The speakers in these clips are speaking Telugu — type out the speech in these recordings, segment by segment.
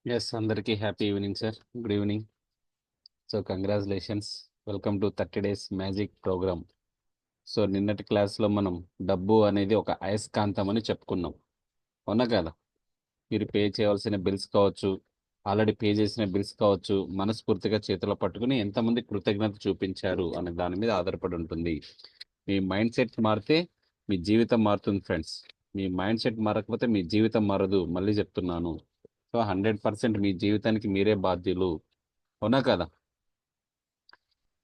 ఎస్ అందరికీ happy evening sir. Good evening. So congratulations. Welcome to 30 days magic program. So నిన్నటి క్లాస్లో మనం డబ్బు అనేది ఒక అయస్కాంతం అని చెప్పుకున్నాం, అవునా కదా? మీరు పే చేయవలసిన బిల్స్ కావచ్చు, ఆల్రెడీ పే చేసిన బిల్స్ కావచ్చు, మనస్ఫూర్తిగా చేతిలో పట్టుకుని ఎంతమంది కృతజ్ఞత చూపించారు అనే దాని మీద ఆధారపడి ఉంటుంది. మీ మైండ్ సెట్ మారితే మీ జీవితం మారుతుంది ఫ్రెండ్స్. మీ మైండ్ సెట్ మారకపోతే మీ జీవితం మారదు, మళ్ళీ చెప్తున్నాను. సో 100% మీ జీవితానికి మీరే బాధ్యులు, అవునా కదా?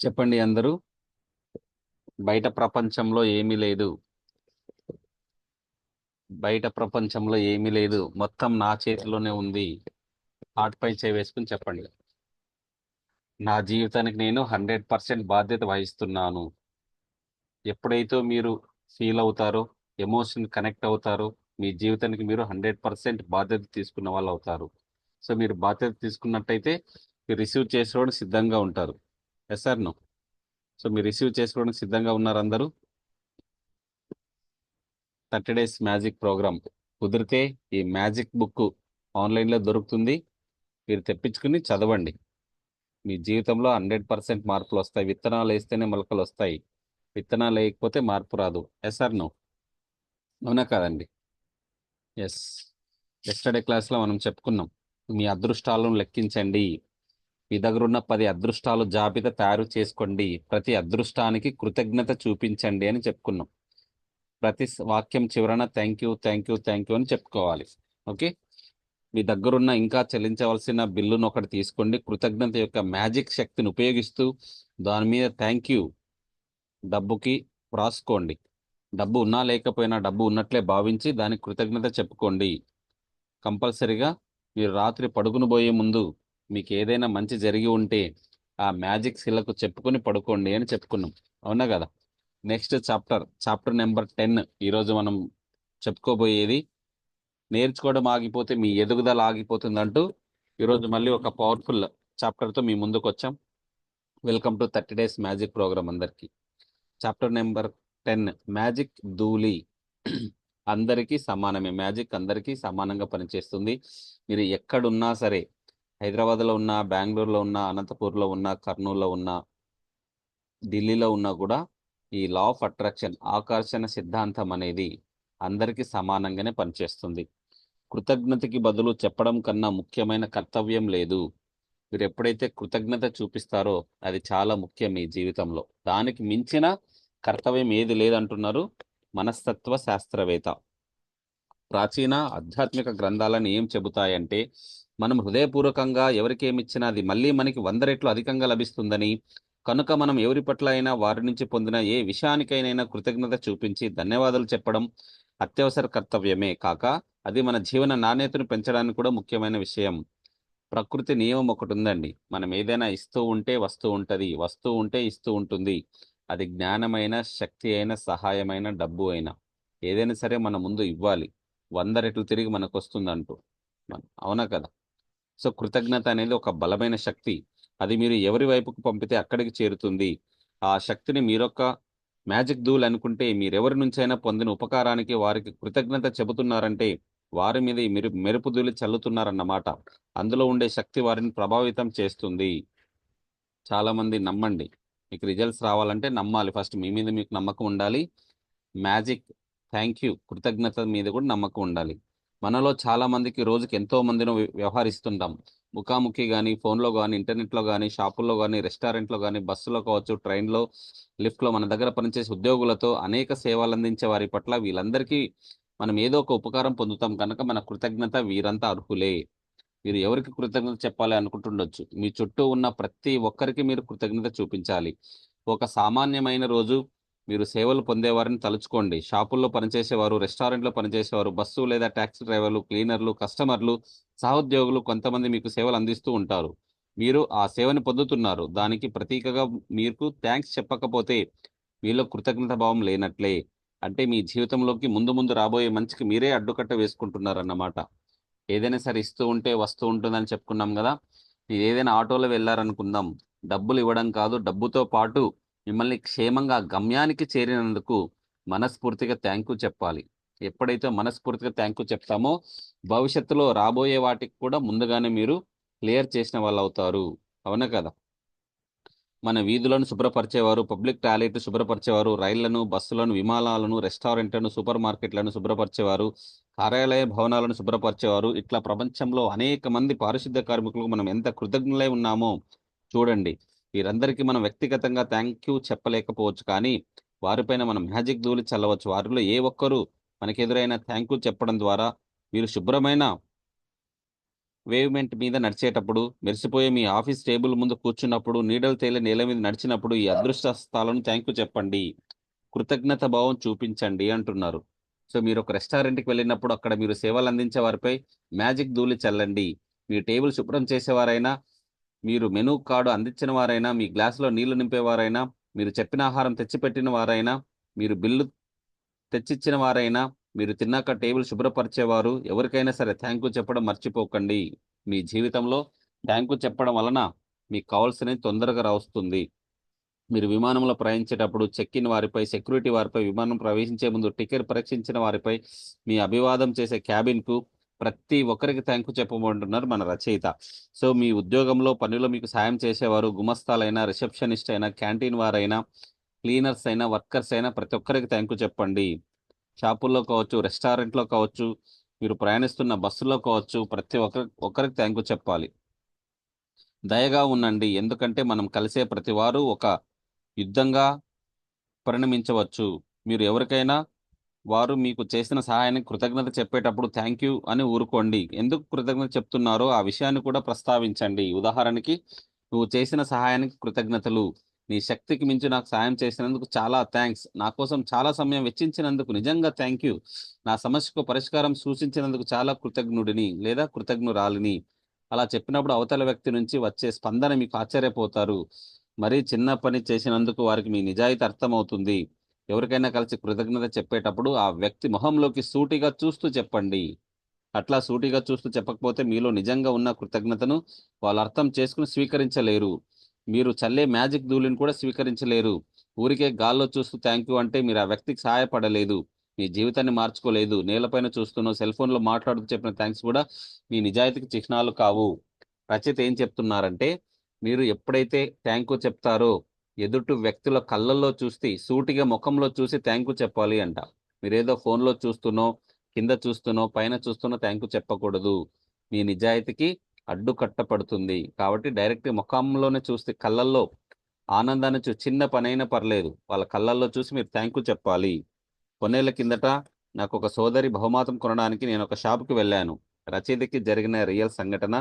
చెప్పండి అందరూ. బయట ప్రపంచంలో ఏమీ లేదు, బయట ప్రపంచంలో ఏమీ లేదు, మొత్తం నా చేతిలోనే ఉంది. హార్ట్ పై వేసుకుని చెప్పండి. నా జీవితానికి నేను 100% బాధ్యత వహిస్తున్నాను. ఎప్పుడైతే మీరు ఫీల్ అవుతారో, ఎమోషన్ కనెక్ట్ అవుతారో, మీ జీవితానికి మీరు 100% బాధ్యత తీసుకున్న వాళ్ళు అవుతారు. సో మీరు బాధ్యత తీసుకున్నట్టయితే మీరు రిసీవ్ చేసుకోవడానికి సిద్ధంగా ఉంటారు. Yes sir no? సో మీరు రిసీవ్ చేసుకోవడానికి సిద్ధంగా ఉన్నారు అందరూ. 30 days మ్యాజిక్ ప్రోగ్రామ్ కుదిరితే ఈ మ్యాజిక్ బుక్ ఆన్లైన్లో దొరుకుతుంది, మీరు తెప్పించుకుని చదవండి. మీ జీవితంలో 100% మార్పులు వస్తాయి. విత్తనాలు వేస్తేనే మొలకలు వస్తాయి, విత్తనాలు వేయకపోతే మార్పు రాదు. Yes or no? అవునా కాదండి? ఎస్. ఎస్టర్డే క్లాస్లో మనం చెప్పుకున్నాం, మీ అదృష్టాలను లెక్కించండి. మీ దగ్గర ఉన్న 10 అదృష్టాలు జాబితా తయారు చేసుకోండి, ప్రతి అదృష్టానికి కృతజ్ఞత చూపించండి అని చెప్పుకున్నాం. ప్రతి వాక్యం చివరన thank you thank you thank you అని చెప్పుకోవాలి. ఓకే. మీ దగ్గరున్న ఇంకా చెల్లించవలసిన బిల్లును ఒకటి తీసుకోండి, కృతజ్ఞత యొక్క మ్యాజిక్ శక్తిని ఉపయోగిస్తూ దాని మీద థ్యాంక్ యూ డబ్బుకి రాసుకోండి. డబ్బు ఉన్నా లేకపోయినా డబ్బు ఉన్నట్లే భావించి దానికి కృతజ్ఞత చెప్పుకోండి. కంపల్సరిగా మీరు రాత్రి పడుకుని పోయే ముందు మీకు ఏదైనా మంచి జరిగి ఉంటే ఆ మ్యాజిక్ శిలకు చెప్పుకొని పడుకోండి అని చెప్పుకున్నాం, అవునా కదా? నెక్స్ట్ చాప్టర్ నెంబర్ 10 ఈరోజు మనం చెప్పుకోబోయేది, నేర్చుకోవడం ఆగిపోతే మీ ఎదుగుదల ఆగిపోతుందంటూ ఈరోజు మళ్ళీ ఒక పవర్ఫుల్ చాప్టర్తో మీ ముందుకు వచ్చాం. Welcome to 30 days magic program అందరికీ. చాప్టర్ నెంబర్ 10 మ్యాజిక్ ధూళి. అందరికీ సమానమే, మ్యాజిక్ అందరికీ సమానంగా పనిచేస్తుంది. మీరు ఎక్కడున్నా సరే, హైదరాబాద్లో ఉన్నా, బెంగళూరులో ఉన్నా, అనంతపూర్లో ఉన్నా, కర్నూలులో ఉన్నా, ఢిల్లీలో ఉన్నా కూడా ఈ లా ఆఫ్ అట్రాక్షన్, ఆకర్షణ సిద్ధాంతం అనేది అందరికీ సమానంగానే పనిచేస్తుంది. కృతజ్ఞతకి బదులు చెప్పడం కన్నా ముఖ్యమైన కర్తవ్యం లేదు. మీరు ఎప్పుడైతే కృతజ్ఞత చూపిస్తారో అది చాలా ముఖ్యం మీ జీవితంలో. దానికి మించిన కర్తవ్యం ఏది లేదంటున్నారు మనస్తత్వ శాస్త్రవేత్త. ప్రాచీన ఆధ్యాత్మిక గ్రంథాలను ఏం చెబుతాయంటే, మనం హృదయపూర్వకంగా ఎవరికి ఏమిచ్చినా అది మళ్ళీ మనకి 100 రెట్లు అధికంగా లభిస్తుందని, కనుక మనం ఎవరి పట్ల అయినా వారి నుంచి పొందిన ఏ విషయానికైనా కృతజ్ఞత చూపించి ధన్యవాదాలు చెప్పడం అత్యవసర కర్తవ్యమే కాక అది మన జీవన నాణ్యతను పెంచడానికి కూడా ముఖ్యమైన విషయం. ప్రకృతి నియమం ఒకటి ఉందండి, మనం ఏదైనా ఇస్తూ ఉంటే వస్తూ ఉంటుంది, వస్తూ ఉంటే ఇస్తూ ఉంటుంది. అది జ్ఞానమైన, శక్తి అయిన, సహాయమైన, డబ్బు అయినా ఏదైనా సరే మన ముందు ఇవ్వాలి, 100 రెట్లు తిరిగి మనకు వస్తుంది అంటూ. అవునా కదా? సో కృతజ్ఞత అనేది ఒక బలమైన శక్తి. అది మీరు ఎవరి వైపుకు పంపితే అక్కడికి చేరుతుంది. ఆ శక్తిని మీరొక్క మ్యాజిక్ దూల్ అనుకుంటే, మీరెవరి నుంచైనా పొందిన ఉపకారానికి వారికి కృతజ్ఞత చెబుతున్నారంటే వారి మీద ఈ మెరుపు దూలి చల్లుతున్నారన్నమాట. అందులో ఉండే శక్తి వారిని ప్రభావితం చేస్తుంది. చాలా మంది నమ్మండి, మీకు రిజల్ట్స్ రావాలంటే నమ్మాలి. ఫస్ట్ మీ మీద మీకు నమ్మకం ఉండాలి. మ్యాజిక్ థ్యాంక్ యూ కృతజ్ఞత మీద కూడా నమ్మకం ఉండాలి. మనలో చాలా మందికి రోజుకి ఎంతో మందిని వ్యవహరిస్తుంటాం. ముఖాముఖి కానీ, ఫోన్లో కానీ, ఇంటర్నెట్లో కానీ, షాపుల్లో కానీ, రెస్టారెంట్లో కానీ, బస్సులో కావచ్చు, ట్రైన్లో, లిఫ్ట్లో మన దగ్గర పనిచేసే ఉద్యోగులతో అనేక సేవలు అందించే వారి పట్ల వీళ్ళందరికీ మనం ఏదో ఒక ఉపకారం పొందుతాం కనుక మన కృతజ్ఞత వీరంతా అర్హులే. మీరు ఎవరికి కృతజ్ఞత చెప్పాలి అనుకుంటుండొచ్చు, మీ చుట్టూ ఉన్న ప్రతి ఒక్కరికి మీరు కృతజ్ఞత చూపించాలి. ఒక సామాన్యమైన రోజు మీరు సేవలు పొందేవారిని తలుచుకోండి. షాపుల్లో పనిచేసేవారు, రెస్టారెంట్లో పనిచేసేవారు, బస్సు లేదా ట్యాక్సీ డ్రైవర్లు, క్లీనర్లు, కస్టమర్లు, సహోద్యోగులు కొంతమంది మీకు సేవలు అందిస్తూ ఉంటారు. మీరు ఆ సేవని పొందుతున్నారు, దానికి ప్రతీకగా మీకు థ్యాంక్స్ చెప్పకపోతే మీలో కృతజ్ఞత భావం లేనట్లే. అంటే మీ జీవితంలోకి ముందు ముందు రాబోయే మంచికి మీరే అడ్డుకట్ట వేసుకుంటున్నారన్నమాట. ఏదైనా సరే ఇస్తూ ఉంటే వస్తూ ఉంటుందని చెప్పుకున్నాం కదా. మీరు ఏదైనా ఆటోలో వెళ్ళారనుకుందాం, డబ్బులు ఇవ్వడం కాదు, డబ్బుతో పాటు మిమ్మల్ని క్షేమంగా గమ్యానికి చేరినందుకు మనస్ఫూర్తిగా థ్యాంక్ యూ చెప్పాలి. ఎప్పుడైతే మనస్ఫూర్తిగా థ్యాంక్ యూ చెప్తామో భవిష్యత్తులో రాబోయే వాటికి కూడా ముందుగానే మీరు క్లియర్ చేసిన వాళ్ళు అవుతారు. అవునా కదా? మన వీధులను శుభ్రపరిచేవారు, పబ్లిక్ టాయిలెట్ శుభ్రపరిచేవారు, రైళ్లను, బస్సులను, విమానాలను, రెస్టారెంట్లను, సూపర్ మార్కెట్లను శుభ్రపరిచేవారు, కార్యాలయ భవనాలను శుభ్రపరిచేవారు. ఇట్లా ప్రపంచంలో అనేక మంది పారిశుద్ధ కార్మికులకు మనం ఎంత కృతజ్ఞులై ఉన్నామో చూడండి. వీరందరికీ మనం వ్యక్తిగతంగా థ్యాంక్ యూ చెప్పలేకపోవచ్చు, కానీ వారిపైన మనం మ్యాజిక్ ధూళి చల్లవచ్చు. వారిలో ఏ ఒక్కరు మనకెదురైన థ్యాంక్ యూ చెప్పడం ద్వారా మీరు శుభ్రమైన వేవ్‌మెంట్ మీద నడిచేటప్పుడు, మెరిసిపోయే మీ ఆఫీస్ టేబుల్ ముందు కూర్చున్నప్పుడు, నీడలు తేలే నేల మీద నడిచినప్పుడు, ఈ అదృష్ట హస్తాలను థాంక్ యూ చెప్పండి. కృతజ్ఞత భావం చూపించండి అంటున్నారు. సో, మీరొక రెస్టారెంట్‌కి వెళ్ళినప్పుడు అక్కడ మీరు సేవలందించే వారిపై మ్యాజిక్ ధూళి చల్లండి. మీ టేబుల్ శుభ్రం చేసేవారైనా, మీరు మెనూ కార్డ్ అందించిన వారైనా, మీ గ్లాసులో నీళ్లు నింపేవారైనా, మీరు చెప్పిన ఆహారం తెచ్చిపెట్టిన వారైనా, మీరు బిల్లు తెచ్చిచ్చిన వారైనా, మీరు తిన్నాక టేబుల్ శుభ్రపరిచేవారు, ఎవరికైనా సరే థ్యాంక్ యూ చెప్పడం మర్చిపోకండి. మీ జీవితంలో థ్యాంక్ యూ చెప్పడం వలన మీకు కావాల్సినవి తొందరగా రావస్తుంది. మీరు విమానంలో ప్రయాణించేటప్పుడు చెక్ ఇన్ వారిపై, సెక్యూరిటీ వారిపై, విమానం ప్రవేశించే ముందు టికెట్ పరీక్షించిన వారిపై, మీ అభివాదం చేసే క్యాబిన్‌కు ప్రతి ఒక్కరికి థ్యాంక్ యూ చెప్పమంటున్నారు మన రచయిత. సో, మీ ఉద్యోగంలో, పనిలో మీకు సాయం చేసేవారు, గుమస్తాలైనా, రిసెప్షనిస్ట్ అయినా, క్యాంటీన్ వారైనా, క్లీనర్స్ అయినా, వర్కర్స్ అయినా ప్రతి ఒక్కరికి థ్యాంక్ యూ చెప్పండి. షాపుల్లో కావచ్చు, రెస్టారెంట్‌లో కావచ్చు, మీరు ప్రయాణిస్తున్న బస్సులో కావచ్చు, ప్రతి ఒక్కరికి థ్యాంక్ యూ చెప్పాలి. దయగా ఉండండి. ఎందుకంటే మనం కలిసే ప్రతి వారు ఒక యుద్ధంగా పరిణమించవచ్చు. మీరు ఎవరికైనా వారు మీకు చేసిన సహాయానికి కృతజ్ఞత చెప్పేటప్పుడు థ్యాంక్ యూ అని ఊరుకోండి. ఎందుకు కృతజ్ఞత చెప్తున్నారో ఆ విషయాన్ని కూడా ప్రస్తావించండి. ఉదాహరణకి, "నువ్వు చేసిన సహాయానికి కృతజ్ఞతలు. నీ శక్తికి మించి నాకు సాయం చేసినందుకు చాలా థాంక్స్. నా కోసం చాలా సమయం వెచ్చించినందుకు నిజంగా థ్యాంక్ యూ. నా సమస్యకు పరిష్కారం సూచించినందుకు చాలా కృతజ్ఞుడిని లేదా కృతజ్ఞురాలిని." అలా చెప్పినప్పుడు అవతల వ్యక్తి నుంచి వచ్చే స్పందన మీకు ఆశ్చర్యపోతారు. మరీ చిన్న పని చేసినందుకు వారికి మీ నిజాయితీ అర్థమవుతుంది. ఎవరికైనా కలిసి కృతజ్ఞత చెప్పేటప్పుడు ఆ వ్యక్తి మొహంలోకి సూటిగా చూస్తూ చెప్పండి. అట్లా సూటిగా చూస్తూ చెప్పకపోతే మీలో నిజంగా ఉన్న కృతజ్ఞతను వాళ్ళు అర్థం చేసుకొని స్వీకరించలేరు. మీరు చల్లే మ్యాజిక్ ధూళిని కూడా స్వీకరించలేరు. ఊరికే గాల్లో చూస్తూ థ్యాంక్ యూ అంటే మీరు ఆ వ్యక్తికి సహాయపడలేదు. మీ జీవితాన్ని మార్చుకోలేదు. నేలపైన చూస్తూనో, సెల్ ఫోన్‌లో మాట్లాడుతూ చెప్పిన థాంక్స్ కూడా మీ నిజాయితీకి చిహ్నాలు కావు. రచయిత ఏం చెప్తున్నారంటే, మీరు ఎప్పుడైతే థ్యాంక్ యూ చెప్తారో, ఎదుటి వ్యక్తుల కళ్ళల్లో చూసి, సూటిగా ముఖంలో చూసి థ్యాంక్ యూ చెప్పాలి అంట. మీరేదో ఫోన్‌లో చూస్తూనో, కింద చూస్తూనో, పైన చూస్తూనో థ్యాంక్ యూ చెప్పకూడదు. మీ నిజాయితీకి అడ్డుకట్ట పడుతుంది. కాబట్టి డైరెక్ట్‌గా ముఖంలోనే చూస్తే కళ్ళల్లో ఆనందాన్ని చిన్న పనైనా పర్లేదు. వాళ్ళ కళ్ళల్లో చూసి మీరు థ్యాంక్ యూ చెప్పాలి. కొన్నేళ్ల కిందట నాకొక సోదరి బహుమాతం కొనడానికి నేనొక షాపుకి వెళ్ళాను. రచయితకి జరిగిన రియల్ సంఘటన.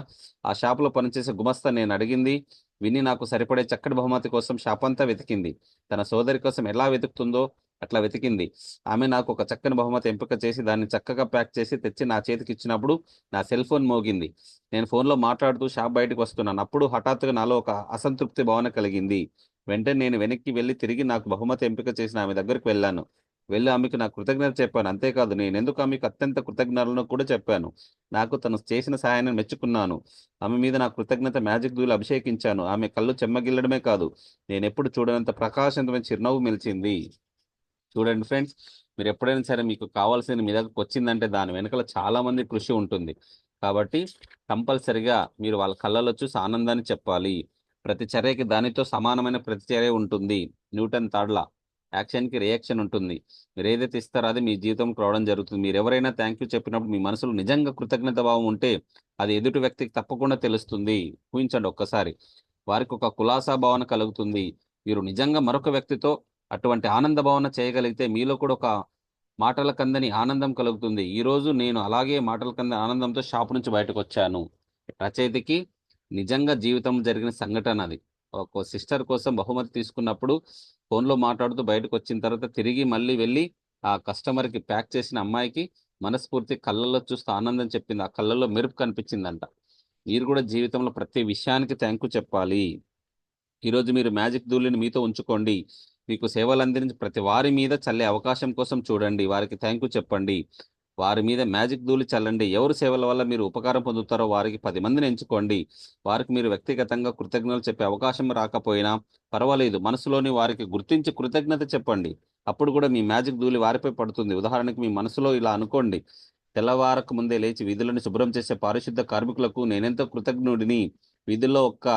ఆ షాపులో పనిచేసే గుమస్తా నేనడిగింది విని నాకు సరిపడే చక్కటి బహుమతి కోసం షాపంతా వెతికింది. తన సోదరి కోసం ఎలా వెతుకుతుందో అట్లా వెతికింది. ఆమె నాకు ఒక చక్కని బహుమతి ఎంపిక చేసి దాన్ని చక్కగా ప్యాక్ చేసి తెచ్చి నా చేతికిచ్చినప్పుడు నా సెల్ ఫోన్ మోగింది. నేను ఫోన్‌లో మాట్లాడుతూ షాప్ బయటకి వస్తున్నాను. అప్పుడు హఠాత్తుగా నాలో ఒక అసంతృప్తి భావన కలిగింది. వెంటనే నేను వెనక్కి వెళ్లి తిరిగి నాకు బహుమతి ఎంపిక చేసిన ఆమె దగ్గరికి వెళ్ళాను. వెళ్ళి ఆమెకు నా కృతజ్ఞత చెప్పాను. అంతేకాదు నేనెందుకు ఆమెకు అత్యంత కృతజ్ఞురాలినో కూడా చెప్పాను. నాకు తను చేసిన సహాయాన్ని మెచ్చుకున్నాను. ఆమె మీద నా కృతజ్ఞత మ్యాజిక్ ధూళి అభిషేకించాను. ఆమె కళ్ళు చెమ్మగిల్లడమే కాదు, నేనెప్పుడు చూడనంత ప్రకాశవంతమైన చిరునవ్వు మెలిచింది. చూడండి ఫ్రెండ్స్, మీరెప్పుడైనా సరే మీకు కావాల్సింది మీ దగ్గరకొచ్చిందంటే దాని వెనకాల చాలా మంది కృషి ఉంటుంది. కాబట్టి కంపల్సరీగా మీరు వాళ్ళ కళ్ళలో చూసి ఆనందాన్ని చెప్పాలి. ప్రతి చర్యకి దానితో సమానమైన ప్రతిచర్య ఉంటుంది. Newton third law. యాక్షన్‌కి రియాక్షన్ ఉంటుంది. మీరేదైతే ఇస్తారో అది మీ జీవితంలోకి రావడం జరుగుతుంది. మీరెవరైనా థాంక్ యూ చెప్పినప్పుడు మీ మనసులో నిజంగా కృతజ్ఞత భావం ఉంటే అది ఎదుటి వ్యక్తికి తప్పకుండా తెలుస్తుంది. ఊహించండి ఒక్కసారి. వారికొక కులాసా భావన కలుగుతుంది. మీరు నిజంగా మరొక వ్యక్తితో అటువంటి ఆనంద భావన చేయగలిగితే మీలో కూడా ఒక మాటల కందని ఆనందం కలుగుతుంది. ఈరోజు నేను అలాగే మాటల కందని ఆనందంతో షాప్ నుంచి బయటకొచ్చాను. రచయితకి నిజంగా జీవితంలో జరిగిన సంఘటన అది. ఒక సిస్టర్ కోసం బహుమతి తీసుకున్నప్పుడు ఫోన్‌లో మాట్లాడుతూ బయటకొచ్చిన తర్వాత తిరిగి మళ్ళీ వెళ్లి ఆ కస్టమర్‌కి ప్యాక్ చేసిన అమ్మాయికి మనస్ఫూర్తి కళ్ళల్లో చూస్తూ ఆనందం చెప్పింది. ఆ కళ్ళల్లో మెరుపు కనిపించిందంట. మీరు కూడా జీవితంలో ప్రతి విషయానికి థాంక్ యూ చెప్పాలి. ఈరోజు మీరు మ్యాజిక్ ధూళిని మీతో ఉంచుకోండి. మీకు సేవలందించిన ప్రతి వారి మీద చల్లే అవకాశం కోసం చూడండి. వారికి థాంక్ యూ చెప్పండి. వారి మీద మ్యాజిక్ ధూళి చల్లండి. ఎవరి సేవల వల్ల మీరు ఉపకారం పొందుతారో వారికి 10 మందిని ఎంచుకోండి. వారికి మీరు వ్యక్తిగతంగా కృతజ్ఞతలు చెప్పే అవకాశం రాకపోయినా పర్వాలేదు. మనసులోని వారికి గుర్తించి కృతజ్ఞత చెప్పండి. అప్పుడు కూడా మీ మ్యాజిక్ ధూళి వారిపై పడుతుంది. ఉదాహరణకు మీ మనసులో ఇలా అనుకోండి, తెల్లవారక ముందే లేచి వీధులను శుభ్రం చేసే పారిశుద్ధ కార్మికులకు నేనెంతో కృతజ్ఞుడిని, వీధుల్లో ఒక్క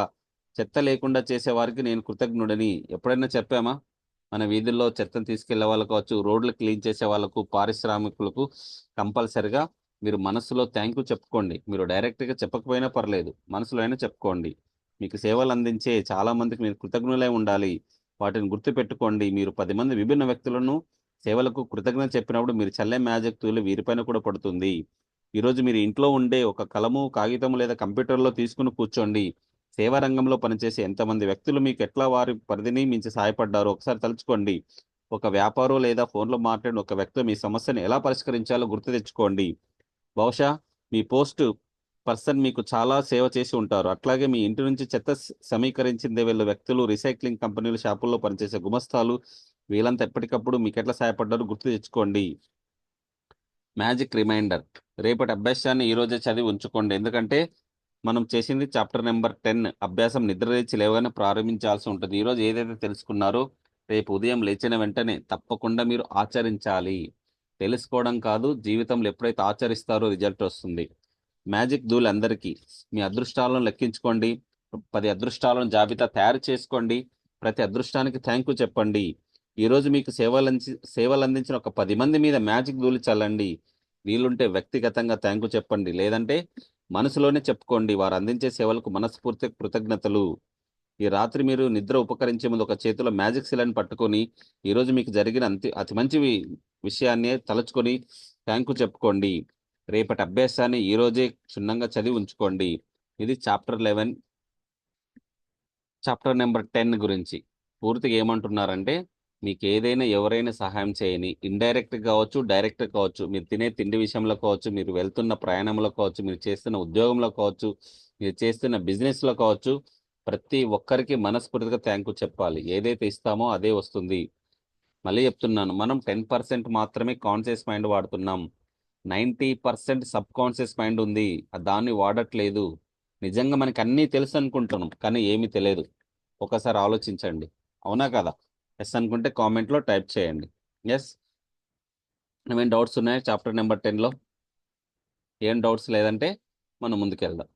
చెత్త లేకుండా చేసే వారికి నేను కృతజ్ఞుడిని. ఎప్పుడైనా చెప్పామా? మన వీధుల్లో చెత్తను తీసుకెళ్లే వాళ్ళు కావచ్చు, రోడ్లు క్లీన్ చేసే వాళ్ళకు, పారిశ్రామికులకు కంపల్సరిగా మీరు మనసులో థ్యాంక్ యూ చెప్పుకోండి. మీరు డైరెక్ట్గా చెప్పకపోయినా పర్లేదు, మనసులో అయినా చెప్పుకోండి. మీకు సేవలు అందించే చాలా మందికి మీరు కృతజ్ఞులై ఉండాలి. వాటిని గుర్తుపెట్టుకోండి. మీరు 10 మంది విభిన్న వ్యక్తులను సేవలకు కృతజ్ఞత చెప్పినప్పుడు మీరు చల్లే మ్యాజిక్ తూలి వీరిపైన కూడా పడుతుంది. ఈరోజు మీరు ఇంట్లో ఉండే ఒక కలము, కాగితము లేదా కంప్యూటర్లో తీసుకుని కూర్చోండి. సేవా రంగంలో పనిచేసే ఎంతమంది వ్యక్తులు మీకు ఎట్లా వారి పరిధిని మించి సహాయపడ్డారో ఒకసారి తలుచుకోండి. ఒక వ్యాపారం లేదా ఫోన్లో మాట్లాడిన ఒక వ్యక్తి మీ సమస్యను ఎలా పరిష్కరించాలో గుర్తు తెచ్చుకోండి. బహుశా మీ పోస్ట్ పర్సన్ మీకు చాలా సేవ చేసి ఉంటారు. అట్లాగే మీ ఇంటి నుంచి చెత్త సమీకరించిందే వీళ్ళ వ్యక్తులు, రీసైక్లింగ్ కంపెనీలు, షాపుల్లో పనిచేసే గుమస్తాలు, వీళ్ళంతా ఎప్పటికప్పుడు మీకు ఎట్లా సహాయపడ్డారో గుర్తు తెచ్చుకోండి. మ్యాజిక్ రిమైండర్, రేపటి అభ్యాసాన్ని ఈరోజే చదివి ఉంచుకోండి. ఎందుకంటే మనం చేసింది చాప్టర్ నెంబర్ 10. అభ్యాసం నిద్రలేచి లేవగానే ప్రారంభించాల్సి ఉంటుంది. ఈరోజు ఏదైతే తెలుసుకున్నారో రేపు ఉదయం లేచిన వెంటనే తప్పకుండా మీరు ఆచరించాలి. తెలుసుకోవడం కాదు, జీవితంలో ఎప్పుడైతే ఆచరిస్తారో రిజల్ట్ వస్తుంది. మ్యాజిక్ ధూళి అందరికీ. మీ అదృష్టాలను లెక్కించుకోండి. 10 అదృష్టాలను జాబితా తయారు చేసుకోండి. ప్రతి అదృష్టానికి థ్యాంక్ యూ చెప్పండి. ఈరోజు మీకు సేవలు అందించిన ఒక 10 మంది మీద మ్యాజిక్ ధూళి చల్లండి. వీలుంటే వ్యక్తిగతంగా థ్యాంక్ యూ చెప్పండి. లేదంటే మనసులోనే చెప్పుకోండి, వారు అందించే సేవలకు మనస్ఫూర్తి కృతజ్ఞతలు. ఈ రాత్రి మీరు నిద్ర ఉపకరించే ముందు ఒక చేతిలో మ్యాజిక్ సిలన్ పట్టుకొని ఈరోజు మీకు జరిగిన అతి మంచి విషయాన్ని తలుచుకొని థ్యాంక్ యూ చెప్పుకోండి. రేపటి అభ్యాసాన్ని ఈరోజే క్షుణ్ణంగా చదివి ఉంచుకోండి. ఇది చాప్టర్ నెంబర్ 10 గురించి. పూర్తిగా ఏమంటున్నారంటే, మీకు ఏదైనా ఎవరైనా సహాయం చేయని, ఇండైరెక్ట్ కావచ్చు, డైరెక్ట్ కావచ్చు, మీరు తినే తిండి విషయంలో కావచ్చు, మీరు వెళ్తున్న ప్రయాణంలో కావచ్చు, మీరు చేస్తున్న ఉద్యోగంలో కావచ్చు, మీరు చేస్తున్న బిజినెస్లో కావచ్చు, ప్రతి ఒక్కరికి మనస్ఫూర్తిగా థ్యాంక్ యూ చెప్పాలి. ఏదైతే ఇస్తామో అదే వస్తుంది. మళ్ళీ చెప్తున్నాను, మనం 10% మాత్రమే కాన్షియస్ మైండ్ వాడుతున్నాం. 90% సబ్ కాన్షియస్ మైండ్ ఉంది, దాన్ని వాడట్లేదు. నిజంగా మనకి అన్నీ తెలుసు అనుకుంటున్నాం, కానీ ఏమీ తెలియదు. ఒకసారి ఆలోచించండి. అవునా కదా? ఎస్ అనుకుంటే కామెంట్లో టైప్ చేయండి. ఎస్. ఏమైనా డౌట్స్ ఉన్నాయా చాప్టర్ నెంబర్ 10లో? ఏం డౌట్స్ లేదంటే మనం ముందుకెళ్దాం.